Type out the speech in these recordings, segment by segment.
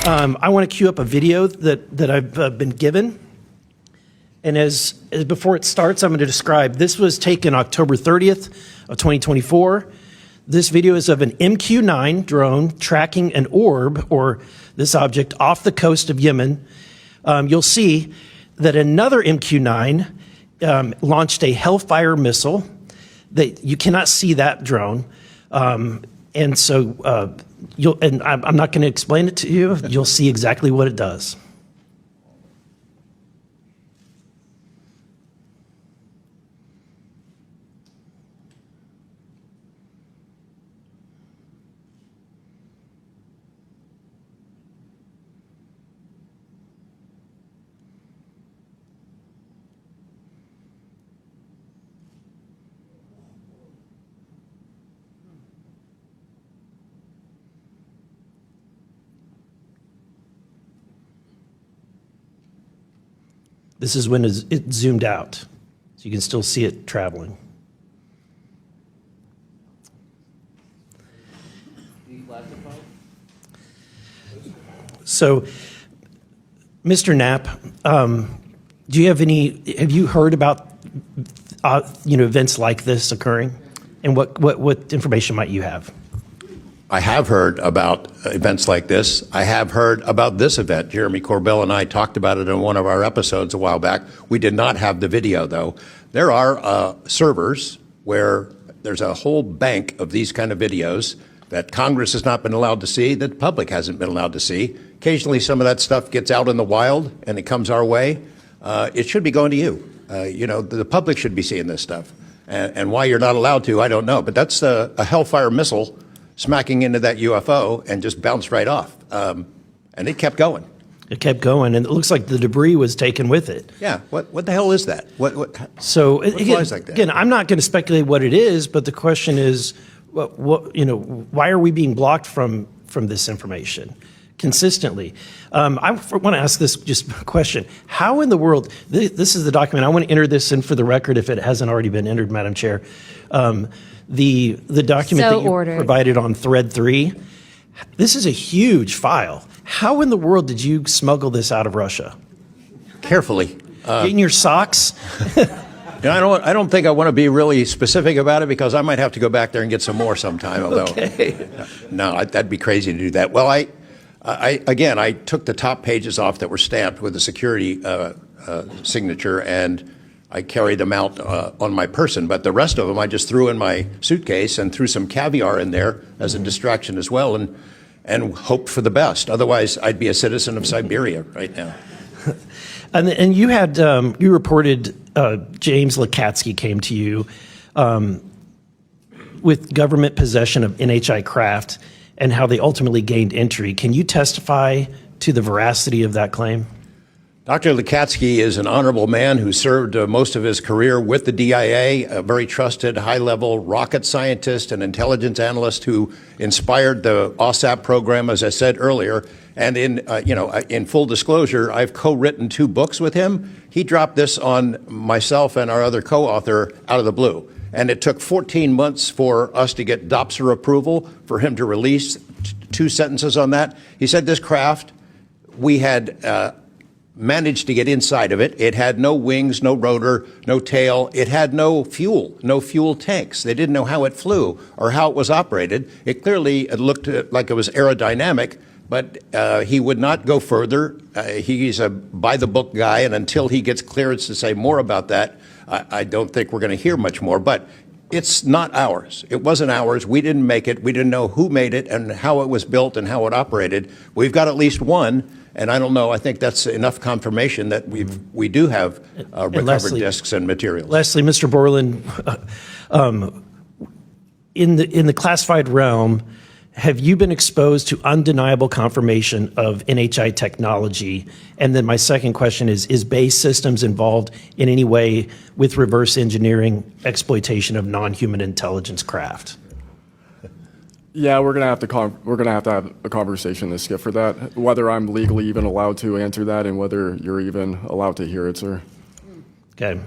I want to cue up a video that I've been given. And as before it starts, I'm going to describe, this was taken October 30th of 2024. This video is of an MQ-9 drone tracking an orb, or this object, off the coast of Yemen. You'll see that another MQ-9 launched a Hellfire missile. That you cannot see that drone. And so I'm not going to explain it to you. You'll see exactly what it does. This is when it zoomed out, so you can still see it traveling. So, Mr. Knapp, do you have you heard about events like this occurring? And what information might you have? I have heard about events like this. I have heard about this event. Jeremy Corbell and I talked about it in one of our episodes a while back. We did not have the video, though. There are servers where there's a whole bank of these kind of videos that Congress has not been allowed to see, that the public hasn't been allowed to see. Occasionally, some of that stuff gets out in the wild, and it comes our way. It should be going to you. The public should be seeing this stuff. And why you're not allowed to, I don't know. But that's a Hellfire missile smacking into that UFO and just bounced right off. And it kept going. It kept going, and it looks like the debris was taken with it. Yeah, what the hell is that? What flies like that? Again, I'm not going to speculate what it is, but the question is, why are we being blocked from this information consistently? I want to ask this just question. How in the world, this is the document, I want to enter this in for the record if it hasn't already been entered, Madam Chair. The document that you provided on thread 3, this is a huge file. How in the world did you smuggle this out of Russia? Carefully. In your socks? I don't think I want to be really specific about it because I might have to go back there and get some more sometime. Although, no, that'd be crazy to do that. Well, I took the top pages off that were stamped with a security signature, and I carried them out on my person, but the rest of them I just threw in my suitcase and threw some caviar in there as a distraction as well, and hoped for the best. Otherwise, I'd be a citizen of Siberia right now. And you had you reported James Lukatsky came to you with government possession of NHI craft and how they ultimately gained entry. Can you testify to the veracity of that claim? Dr. Lukatsky is an honorable man who served most of his career with the DIA, a very trusted, high-level rocket scientist and intelligence analyst who inspired the OSAP program, as I said earlier. And in full disclosure, I've co-written 2 books with him. He dropped this on myself and our other co-author out of the blue. And it took 14 months for us to get DOPSR approval for him to release 2 sentences on that. He said this craft, we had managed to get inside of it. It had no wings, no rotor, no tail. It had no fuel tanks. They didn't know how it flew or how it was operated. It clearly looked like it was aerodynamic, but he would not go further. He's a by-the-book guy, and until he gets clearance to say more about that, I don't think we're going to hear much more. But it's not ours. It wasn't ours. We didn't make it. We didn't know who made it and how it was built and how it operated. We've got at least one. And I don't know, I think that's enough confirmation that we do have recovered discs and materials. Lastly, Mr. Borland, in the classified realm, have you been exposed to undeniable confirmation of NHI technology? And then my second question is BAE Systems involved in any way with reverse engineering exploitation of non-human intelligence craft? Yeah, we're gonna have to have a conversation this Skip for that. Whether I'm legally even allowed to answer that, and whether you're even allowed to hear it, sir. Okay.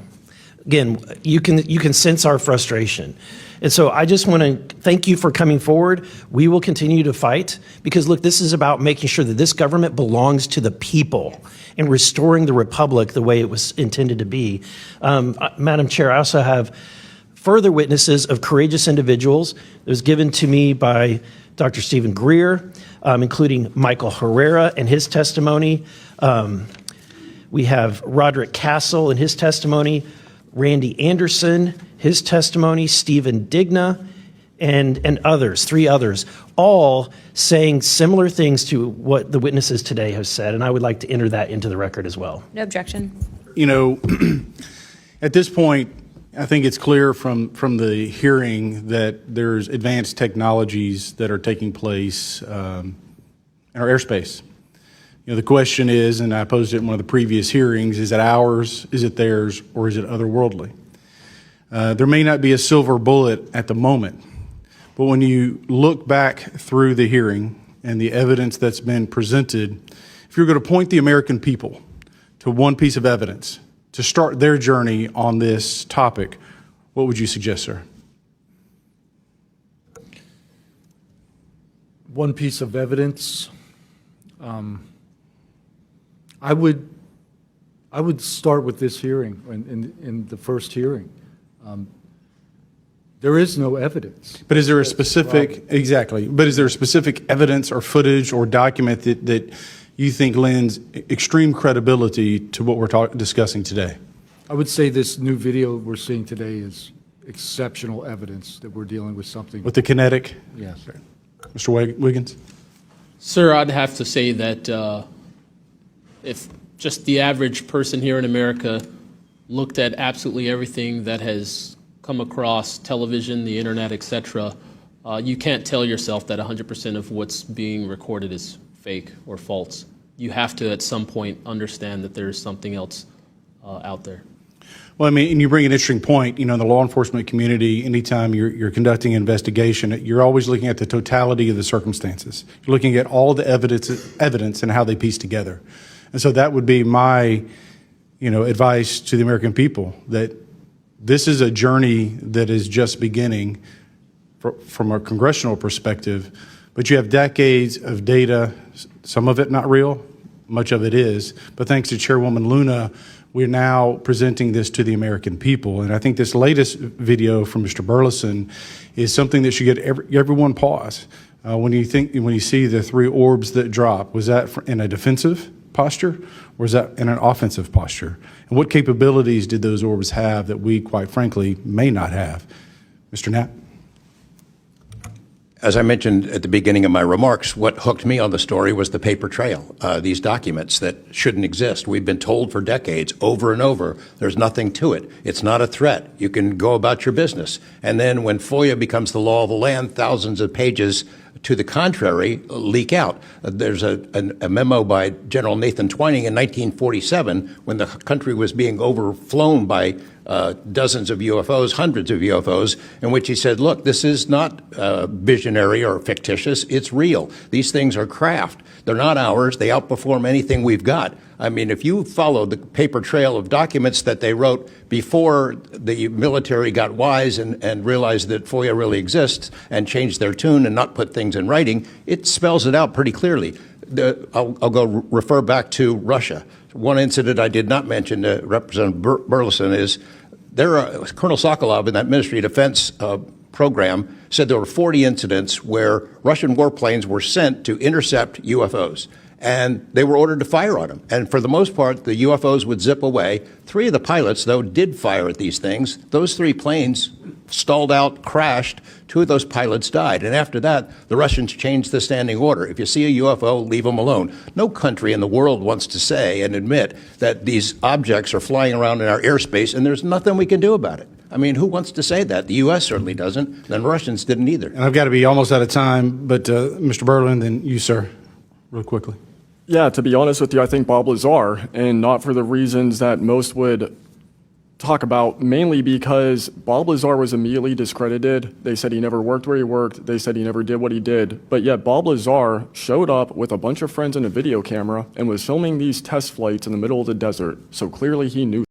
again, you can sense our frustration. And so I just want to thank you for coming forward. We will continue to fight because, look, this is about making sure that this government belongs to the people and restoring the republic the way it was intended to be. Madam Chair, I also have further witnesses of courageous individuals. It was given to me by Dr. Stephen Greer, including Michael Herrera and his testimony. We have Roderick Castle and his testimony, Randy Anderson, his testimony, Stephen Digna, and others, 3 others, all saying similar things to what the witnesses today have said, and I would like to enter that into the record as well. No objection. You know, at this point, I think it's clear from the hearing that there's advanced technologies that are taking place in our airspace. You know, the question is, and I posed it in one of the previous hearings, is it ours, is it theirs, or is it otherworldly? There may not be a silver bullet at the moment, but when you look back through the hearing and the evidence that's been presented, if you're going to point the American people to one piece of evidence to start their journey on this topic, what would you suggest, sir? One piece of evidence, I would start with this hearing, in the first hearing. There is no evidence. But is there a specific, exactly, but is there a specific evidence or footage or document that you think lends extreme credibility to what we're discussing today? I would say this new video we're seeing today is exceptional evidence that we're dealing with something. With the kinetic? Yes. Mr. Wiggins? Sir, I'd have to say that if just the average person here in America looked at absolutely everything that has come across television, the internet, etc., you can't tell yourself that 100% of what's being recorded is fake or false. You have to, at some point, understand that there's something else out there. Well, I mean, and you bring an interesting point. You know, in the law enforcement community, anytime you're conducting an investigation, you're always looking at the totality of the circumstances. You're looking at all the evidence and how they piece together. And so that would be my, advice to the American people, that this is a journey that is just beginning from a congressional perspective, but you have decades of data, some of it not real, much of it is, but thanks to Chairwoman Luna, we're now presenting this to the American people. And I think this latest video from Mr. Burlison is something that should get everyone pause. When you see the 3 orbs that drop, was that in a defensive posture, or was that in an offensive posture? And what capabilities did those orbs have that we, quite frankly, may not have? Mr. Knapp? As I mentioned at the beginning of my remarks, what hooked me on the story was the paper trail, these documents that shouldn't exist. We've been told for decades, over and over, there's nothing to it. It's not a threat. You can go about your business. And then when FOIA becomes the law of the land, thousands of pages to the contrary leak out. There's a memo by General Nathan Twining in 1947 when the country was being overflown by dozens of UFOs, hundreds of UFOs, in which he said, look, this is not visionary or fictitious. It's real. These things are craft. They're not ours. They outperform anything we've got. I mean, if you follow the paper trail of documents that they wrote before the military got wise and realized that FOIA really exists and changed their tune and not put things in writing, it spells it out pretty clearly. I'll go refer back to Russia. One incident I did not mention to Representative Burlison is Colonel Sokolov in that Ministry of Defense program said there were 40 incidents where Russian warplanes were sent to intercept UFOs. And they were ordered to fire on them. And for the most part, the UFOs would zip away. 3 of the pilots, though, did fire at these things. Those 3 planes stalled out, crashed. 2 of those pilots died. And after that, the Russians changed the standing order. If you see a UFO, leave them alone. No country in the world wants to say and admit that these objects are flying around in our airspace and there's nothing we can do about it. I mean, who wants to say that? The U.S. certainly doesn't. And the Russians didn't either. And I've got to be almost out of time, but Mr. Berlin, then you, sir, real quickly. Yeah, to be honest with you, I think Bob Lazar, and not for the reasons that most would talk about, mainly because Bob Lazar was immediately discredited. They said he never worked where he worked. They said he never did what he did. But yet Bob Lazar showed up with a bunch of friends and a video camera and was filming these test flights in the middle of the desert. So clearly he knew.